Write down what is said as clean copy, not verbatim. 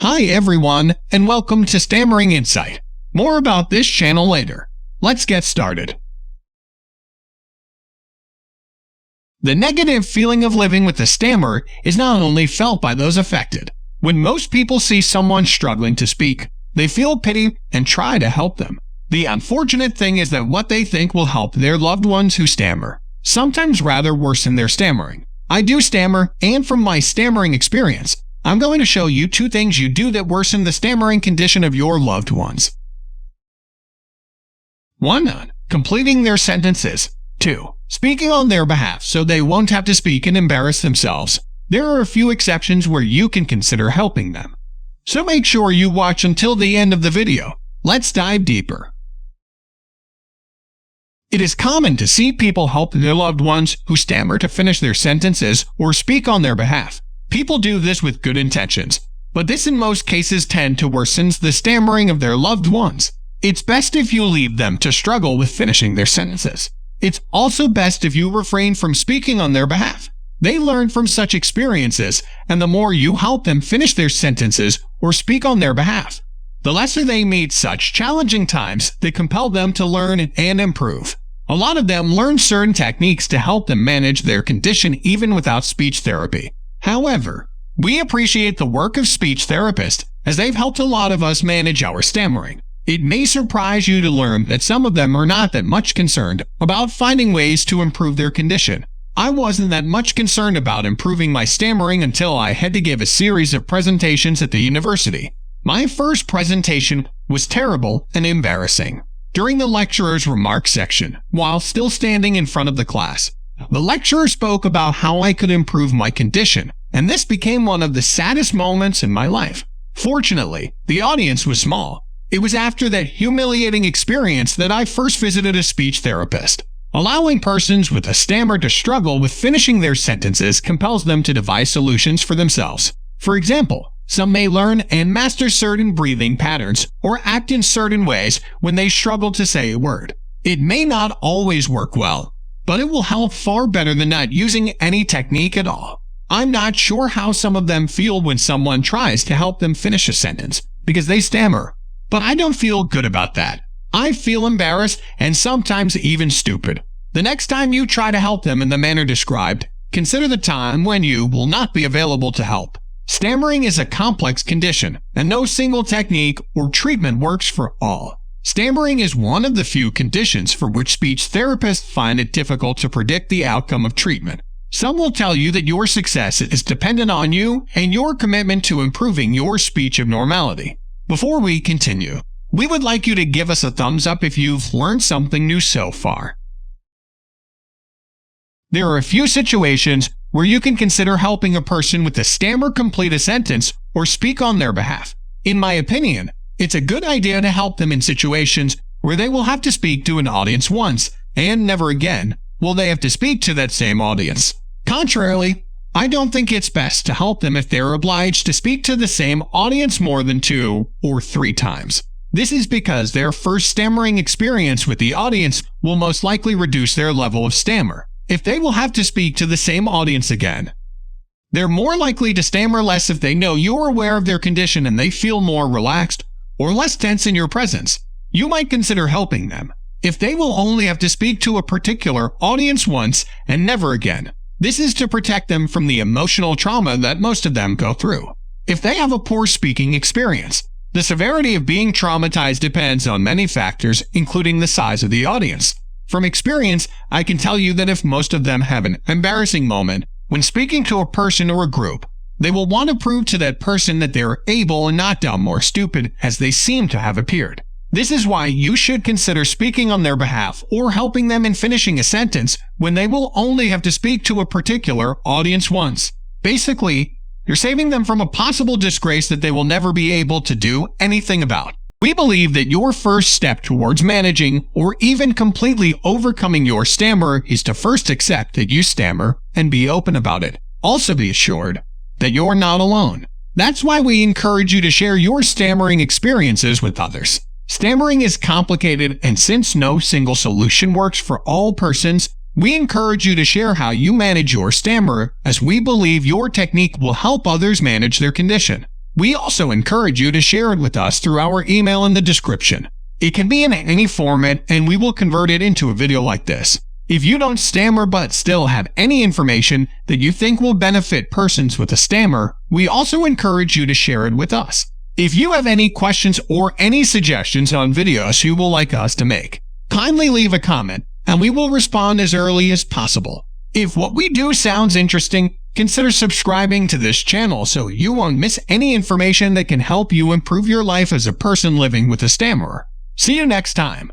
Hi everyone, and welcome to Stammering Insight. More about this channel later. Let's get started. The negative feeling of living with a stammer is not only felt by those affected. When most people see someone struggling to speak, they feel pity and try to help them. The unfortunate thing is that what they think will help their loved ones who stammer sometimes rather worsen their stammering. I do stammer, and from my stammering experience, I'm going to show you 2 things you do that worsen the stammering condition of your loved ones. 1. Completing their sentences. 2. Speaking on their behalf so they won't have to speak and embarrass themselves. There are a few exceptions where you can consider helping them. So make sure you watch until the end of the video. Let's dive deeper. It is common to see people help their loved ones who stammer to finish their sentences or speak on their behalf. People do this with good intentions, but this in most cases tend to worsen the stammering of their loved ones. It's best if you leave them to struggle with finishing their sentences. It's also best if you refrain from speaking on their behalf. They learn from such experiences, and the more you help them finish their sentences or speak on their behalf, the lesser they meet such challenging times that compel them to learn and improve. A lot of them learn certain techniques to help them manage their condition even without speech therapy. However, we appreciate the work of speech therapists as they've helped a lot of us manage our stammering. It may surprise you to learn that some of them are not that much concerned about finding ways to improve their condition. I wasn't that much concerned about improving my stammering until I had to give a series of presentations at the university. My first presentation was terrible and embarrassing. During the lecturer's remarks section, while still standing in front of the class, the lecturer spoke about how I could improve my condition, and this became one of the saddest moments in my life. Fortunately, the audience was small. It was after that humiliating experience that I first visited a speech therapist. Allowing persons with a stammer to struggle with finishing their sentences compels them to devise solutions for themselves. For example, some may learn and master certain breathing patterns or act in certain ways when they struggle to say a word. It may not always work well, but it will help far better than not using any technique at all. I'm not sure how some of them feel when someone tries to help them finish a sentence because they stammer, but I don't feel good about that. I feel embarrassed and sometimes even stupid. The next time you try to help them in the manner described, consider the time when you will not be available to help. Stammering is a complex condition, and no single technique or treatment works for all. Stammering is one of the few conditions for which speech therapists find it difficult to predict the outcome of treatment. Some will tell you that your success is dependent on you and your commitment to improving your speech abnormality. Before we continue, we would like you to give us a thumbs up if you've learned something new so far. There are a few situations where you can consider helping a person with a stammer complete a sentence or speak on their behalf. In my opinion, it's a good idea to help them in situations where they will have to speak to an audience once, and never again will they have to speak to that same audience. Contrarily, I don't think it's best to help them if they're obliged to speak to the same audience more than 2 or 3 times. This is because their first stammering experience with the audience will most likely reduce their level of stammer. If they will have to speak to the same audience again, they're more likely to stammer less if they know you're aware of their condition and they feel more relaxed or less tense in your presence. You might consider helping them if they will only have to speak to a particular audience once and never again. This is to protect them from the emotional trauma that most of them go through. If they have a poor speaking experience, the severity of being traumatized depends on many factors, including the size of the audience. From experience, I can tell you that if most of them have an embarrassing moment when speaking to a person or a group, they will want to prove to that person that they're able and not dumb or stupid as they seem to have appeared. This is why you should consider speaking on their behalf or helping them in finishing a sentence when they will only have to speak to a particular audience once. Basically, you're saving them from a possible disgrace that they will never be able to do anything about. We believe that your first step towards managing or even completely overcoming your stammer is to first accept that you stammer and be open about it. Also be assured that you're not alone. That's why we encourage you to share your stammering experiences with others. Stammering is complicated, and since no single solution works for all persons, we encourage you to share how you manage your stammer, as we believe your technique will help others manage their condition. We also encourage you to share it with us through our email in the description. It can be in any format, and we will convert it into a video like this. If you don't stammer but still have any information that you think will benefit persons with a stammer, we also encourage you to share it with us. If you have any questions or any suggestions on videos you would like us to make, kindly leave a comment, and we will respond as early as possible. If what we do sounds interesting, consider subscribing to this channel so you won't miss any information that can help you improve your life as a person living with a stammerer. See you next time.